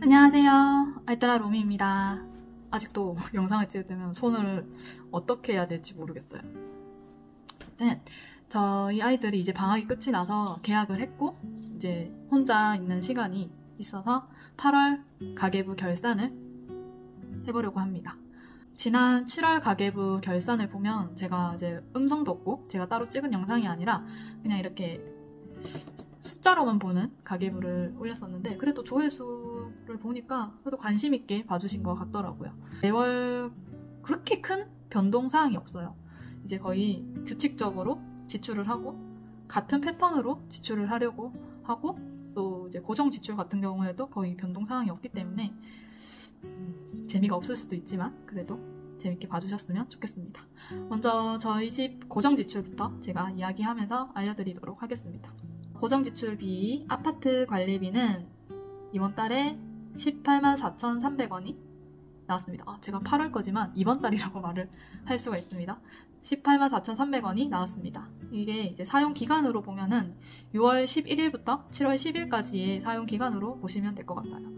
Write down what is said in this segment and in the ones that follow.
안녕하세요. 알뜰아 로미입니다. 아직도 영상을 찍을 때면 손을 어떻게 해야 될지 모르겠어요. 일단 저희 아이들이 이제 방학이 끝이 나서 개학을 했고 이제 혼자 있는 시간이 있어서 8월 가계부 결산을 해보려고 합니다. 지난 7월 가계부 결산을 보면 제가 이제 음성도 없고 제가 따로 찍은 영상이 아니라 그냥 이렇게 숫자로만 보는 가계부를 올렸었는데 그래도 조회수를 보니까 그래도 관심 있게 봐주신 것 같더라고요. 매월 그렇게 큰 변동사항이 없어요. 이제 거의 규칙적으로 지출을 하고 같은 패턴으로 지출을 하려고 하고 또 이제 고정 지출 같은 경우에도 거의 변동사항이 없기 때문에 재미가 없을 수도 있지만 그래도 재밌게 봐주셨으면 좋겠습니다. 먼저 저희 집 고정 지출부터 제가 이야기하면서 알려드리도록 하겠습니다. 고정 지출비, 아파트 관리비는 이번 달에 18만 4,300원이 나왔습니다. 제가 8월 거지만 이번 달이라고 말을 할 수가 있습니다. 18만 4,300원이 나왔습니다. 이게 이제 사용 기간으로 보면은 6월 11일부터 7월 10일까지의 사용 기간으로 보시면 될 것 같아요.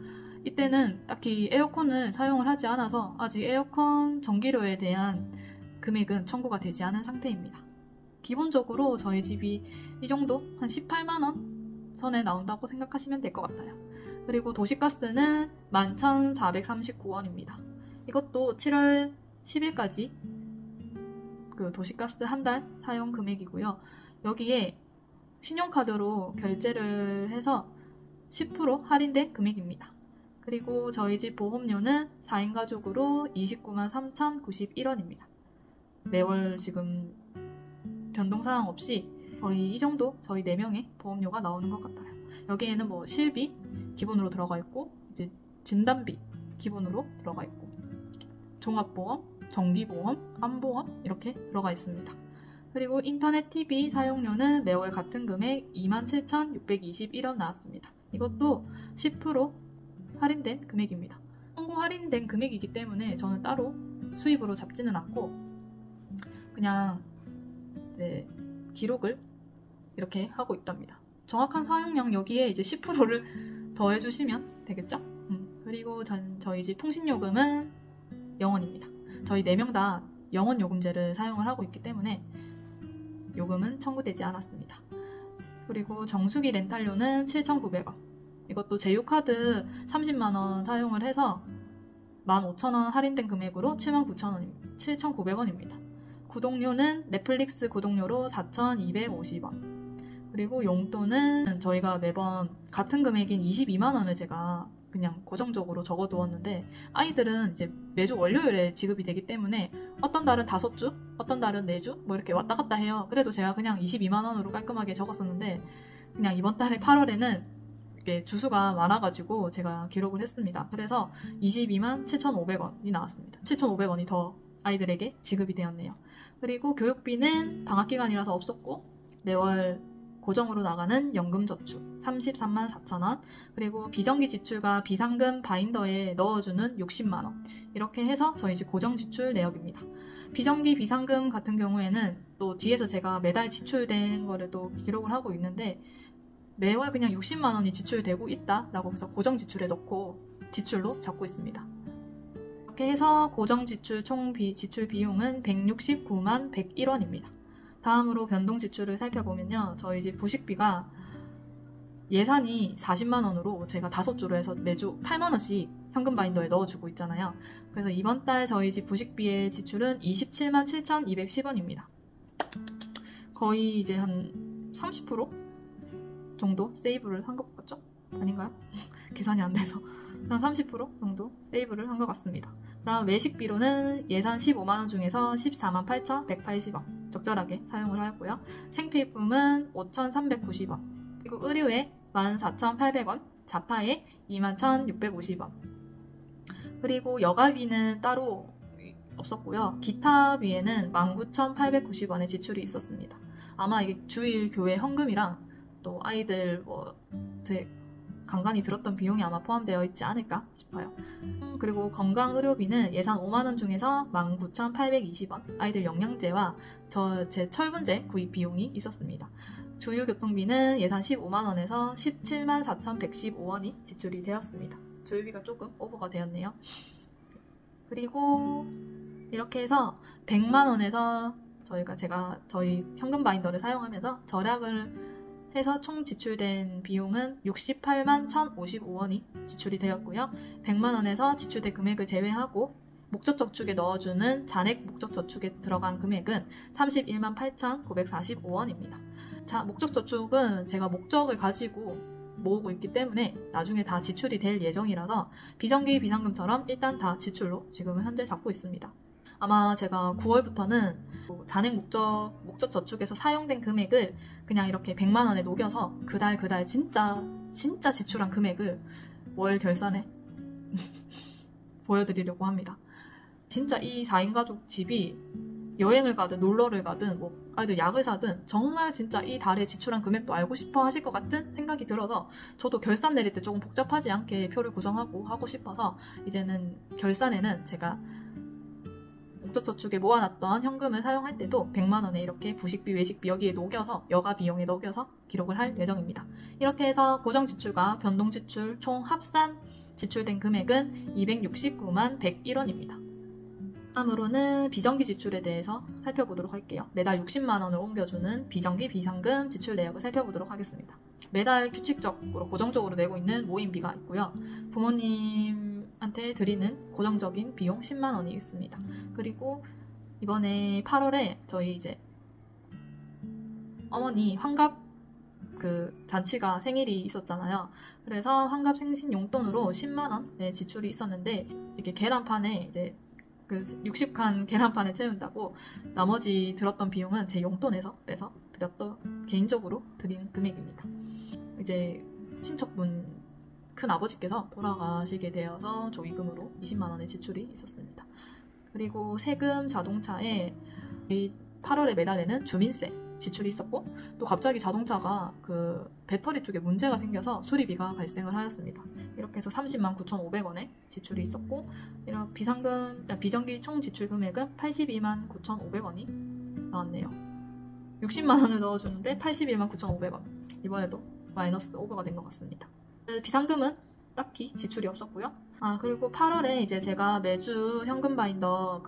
이때는 딱히 에어컨을 사용을 하지 않아서 아직 에어컨 전기료에 대한 금액은 청구가 되지 않은 상태입니다. 기본적으로 저희 집이 이 정도 한 18만원 선에 나온다고 생각하시면 될 것 같아요. 그리고 도시가스는 11,439원입니다. 이것도 7월 10일까지 그 도시가스 한 달 사용 금액이고요. 여기에 신용카드로 결제를 해서 10% 할인된 금액입니다. 그리고 저희 집 보험료는 4인 가족으로 29만 3,091원입니다. 매월 지금 변동사항 없이 거의 이 정도 저희 4명의 보험료가 나오는 것 같아요. 여기에는 뭐 실비 기본으로 들어가 있고 이제 진단비 기본으로 들어가 있고 종합보험, 정기보험, 암보험 이렇게 들어가 있습니다. 그리고 인터넷 TV 사용료는 매월 같은 금액 27,621원 나왔습니다. 이것도 10% 할인된 금액입니다. 청구 할인된 금액이기 때문에 저는 따로 수입으로 잡지는 않고 그냥 이제 기록을 이렇게 하고 있답니다. 정확한 사용량 여기에 이제 10%를 더해주시면 되겠죠? 그리고 저희 집 통신요금은 0원입니다. 저희 4명 다 0원 요금제를 사용을 하고 있기 때문에 요금은 청구되지 않았습니다. 그리고 정수기 렌탈료는 7,900원. 이것도 제휴카드 30만원 사용을 해서 15,000원 할인된 금액으로 79,900원입니다. 구독료는 넷플릭스 구독료로 4,250원. 그리고 용돈은 저희가 매번 같은 금액인 22만원을 제가 그냥 고정적으로 적어두었는데 아이들은 이제 매주 월요일에 지급이 되기 때문에 어떤 달은 5주, 어떤 달은 4주 뭐 이렇게 왔다 갔다 해요. 그래도 제가 그냥 22만원으로 깔끔하게 적었었는데 그냥 이번 달에 8월에는 이렇게 주수가 많아가지고 제가 기록을 했습니다. 그래서 22만 7,500원이 나왔습니다. 7,500원이 더 아이들에게 지급이 되었네요. 그리고 교육비는 방학기간이라서 없었고 매월 고정으로 나가는 연금저축 33만 4천원 그리고 비정기 지출과 비상금 바인더에 넣어주는 60만원 이렇게 해서 저희 집 고정지출 내역입니다. 비정기 비상금 같은 경우에는 또 뒤에서 제가 매달 지출된 거를 또 기록을 하고 있는데 매월 그냥 60만원이 지출되고 있다라고 해서 고정지출에 넣고 지출로 잡고 있습니다. 이렇게 해서 고정지출 총 지출 비용은 169만 101원입니다. 다음으로 변동지출을 살펴보면요. 저희 집 부식비가 예산이 40만원으로 제가 5주로 해서 매주 8만원씩 현금 바인더에 넣어주고 있잖아요. 그래서 이번 달 저희 집 부식비의 지출은 27만 7,210원입니다. 거의 이제 한 30% 정도 세이브를 한 것 같죠? 아닌가요? 계산이 안 돼서 한 30% 정도 세이브를 한 것 같습니다. 다음 외식비로는 예산 15만원 중에서 14만 8,180원 적절하게 사용을 하였고요. 생필품은 5,390원 그리고 의류에 14,800원 자파에 21,650원 그리고 여가비는 따로 없었고요. 기타비에는 19,890원의 지출이 있었습니다. 아마 이게 주일 교회 헌금이랑 또 아이들 뭐 간간히 들었던 비용이 아마 포함되어 있지 않을까 싶어요. 그리고 건강의료비는 예산 5만원 중에서 19,820원 아이들 영양제와 제 철분제 구입 비용이 있었습니다. 주유교통비는 예산 15만원에서 174,115원이 지출이 되었습니다. 조율비가 조금 오버가 되었네요. 그리고 이렇게 해서 100만 원에서 저희 현금 바인더를 사용하면서 절약을 해서 총 지출된 비용은 68만 1,055원이 지출이 되었고요. 100만 원에서 지출된 금액을 제외하고 목적저축에 넣어주는 잔액 목적저축에 들어간 금액은 31만 8,945원입니다. 자, 목적저축은 제가 목적을 가지고 모으고 있기 때문에 나중에 다 지출이 될 예정이라서 비정기 비상금처럼 일단 다 지출로 지금은 현재 잡고 있습니다. 아마 제가 9월부터는 잔액 목적저축에서 사용된 금액을 그냥 이렇게 100만 원에 녹여서 그달 진짜 지출한 금액을 월 결산에 보여드리려고 합니다. 진짜 이 4인 가족 집이 여행을 가든 놀러를 가든 아이들 약을 사든 정말 진짜 이 달에 지출한 금액도 알고 싶어 하실 것 같은 생각이 들어서 저도 결산 내릴 때 조금 복잡하지 않게 표를 구성하고 하고 싶어서 이제는 결산에는 제가 목적저축에 모아놨던 현금을 사용할 때도 100만 원에 이렇게 부식비, 외식비 여기에 녹여서 여가 비용에 녹여서 기록을 할 예정입니다. 이렇게 해서 고정지출과 변동지출 총 합산 지출된 금액은 269만 101원입니다. 다음으로는 비정기 지출에 대해서 살펴보도록 할게요. 매달 60만 원을 옮겨주는 비정기 비상금 지출 내역을 살펴보도록 하겠습니다. 매달 규칙적으로 고정적으로 내고 있는 모임비가 있고요. 부모님한테 드리는 고정적인 비용 10만 원이 있습니다. 그리고 이번에 8월에 저희 이제 어머니 환갑 잔치가 생일이 있었잖아요. 그래서 환갑 생신 용돈으로 10만 원의 지출이 있었는데 이렇게 계란판에 이제 60칸 계란판을 채운다고 나머지 들었던 비용은 제 용돈에서 빼서 개인적으로 드린 금액입니다. 이제 친척분 큰아버지께서 돌아가시게 되어서 조기금으로 20만 원의 지출이 있었습니다. 그리고 세금, 자동차에 8월에 매달리는 주민세 지출이 있었고 또 갑자기 자동차가 배터리 쪽에 문제가 생겨서 수리비가 발생을 하였습니다. 이렇게 해서 30만 9,500원의 지출이 있었고 이런 비정기 총 지출 금액은 82만 9,500원이 나왔네요. 60만 원을 넣어주는데 81만 9,500원. 이번에도 마이너스 오버가 된 것 같습니다. 비상금은 딱히 지출이 없었고요. 그리고 8월에 이제 제가 매주 현금 바인더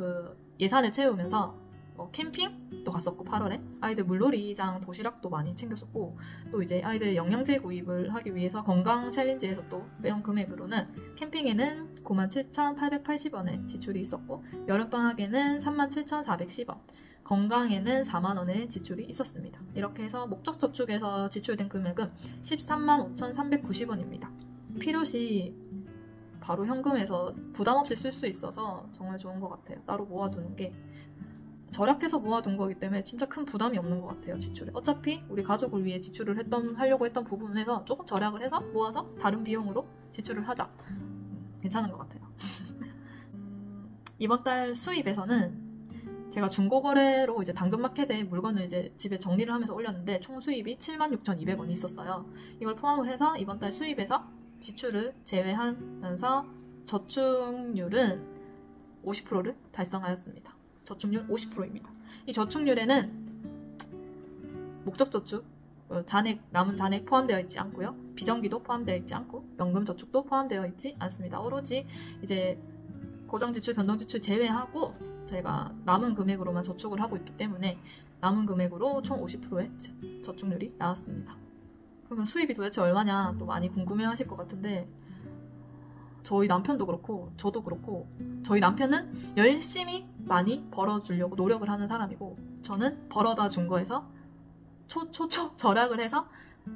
예산을 채우면서 캠핑도 갔었고 8월에 아이들 물놀이장 도시락도 많이 챙겼었고 또 이제 아이들 영양제 구입을 하기 위해서 건강 챌린지에서 또 빼온 금액으로는 캠핑에는 97,880원의 지출이 있었고 여름방학에는 37,410원 건강에는 4만원의 지출이 있었습니다. 이렇게 해서 목적저축에서 지출된 금액은 13만 5,390원입니다. 필요시 바로 현금에서 부담없이 쓸 수 있어서 정말 좋은 것 같아요. 따로 모아두는 게 절약해서 모아둔 거기 때문에 진짜 큰 부담이 없는 것 같아요. 지출에 어차피 우리 가족을 위해 지출을 하려고 했던 부분에서 조금 절약을 해서 모아서 다른 비용으로 지출을 하자. 괜찮은 것 같아요. 이번 달 수입에서는 제가 중고거래로 이제 당근마켓에 물건을 이제 집에 정리를 하면서 올렸는데 총 수입이 76,200원이 있었어요. 이걸 포함을 해서 이번 달 수입에서 지출을 제외하면서 저축률은 50%를 달성하였습니다. 저축률 50%입니다. 이 저축률에는 목적저축, 남은 잔액 포함되어 있지 않고요. 비정기도 포함되어 있지 않고 연금저축도 포함되어 있지 않습니다. 오로지 이제 고정지출, 변동지출 제외하고 제가 남은 금액으로만 저축을 하고 있기 때문에 남은 금액으로 총 50%의 저축률이 나왔습니다. 그러면 수입이 도대체 얼마냐 또 많이 궁금해하실 것 같은데 저희 남편도 그렇고 저도 그렇고 저희 남편은 열심히 많이 벌어주려고 노력을 하는 사람이고 저는 벌어다 준 거에서 절약을 해서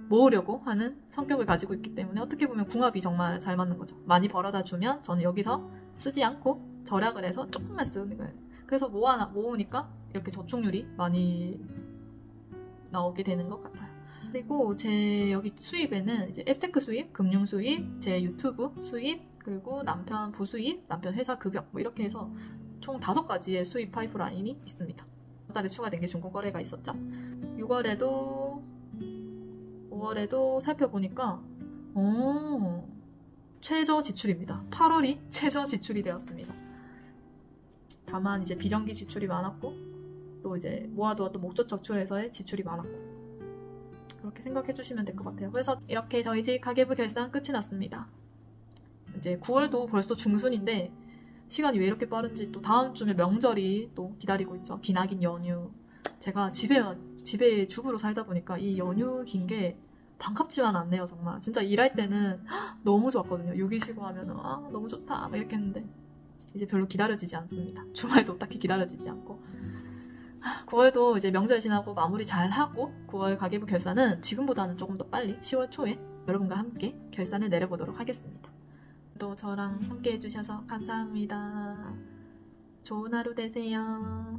모으려고 하는 성격을 가지고 있기 때문에 어떻게 보면 궁합이 정말 잘 맞는 거죠. 많이 벌어다 주면 저는 여기서 쓰지 않고 절약을 해서 조금만 쓰는 거예요. 그래서 모으니까 이렇게 저축률이 많이 나오게 되는 것 같아요. 그리고 제 여기 수입에는 이제 앱테크 수입, 금융 수입, 제 유튜브 수입, 그리고 남편 부수입, 남편 회사 급여 이렇게 해서 총 5가지의 수입 파이프라인이 있습니다. 이번 달에 추가된 게 중고거래가 있었죠. 6월에도 5월에도 살펴보니까 최저 지출입니다. 8월이 최저 지출이 되었습니다. 다만 이제 비정기 지출이 많았고 또 이제 모아두었던 목적저축에서의 지출이 많았고 그렇게 생각해 주시면 될 것 같아요. 그래서 이렇게 저희 집 가계부 결산 끝이 났습니다. 이제 9월도 벌써 중순인데 시간이 왜 이렇게 빠른지 또 다음 주면 명절이 또 기다리고 있죠. 기나긴 연휴. 제가 집에 주부로 살다 보니까 이 연휴 긴 게 반갑지만 않네요, 정말. 진짜 일할 때는 너무 좋았거든요. 6일 쉬고 하면은 너무 좋다 막 이렇게 했는데 이제 별로 기다려지지 않습니다. 주말도 딱히 기다려지지 않고 9월도 이제 명절 지나고 마무리 잘 하고 9월 가계부 결산은 지금보다는 조금 더 빨리 10월 초에 여러분과 함께 결산을 내려보도록 하겠습니다. 또 저랑 함께 해주셔서 감사합니다. 좋은 하루 되세요.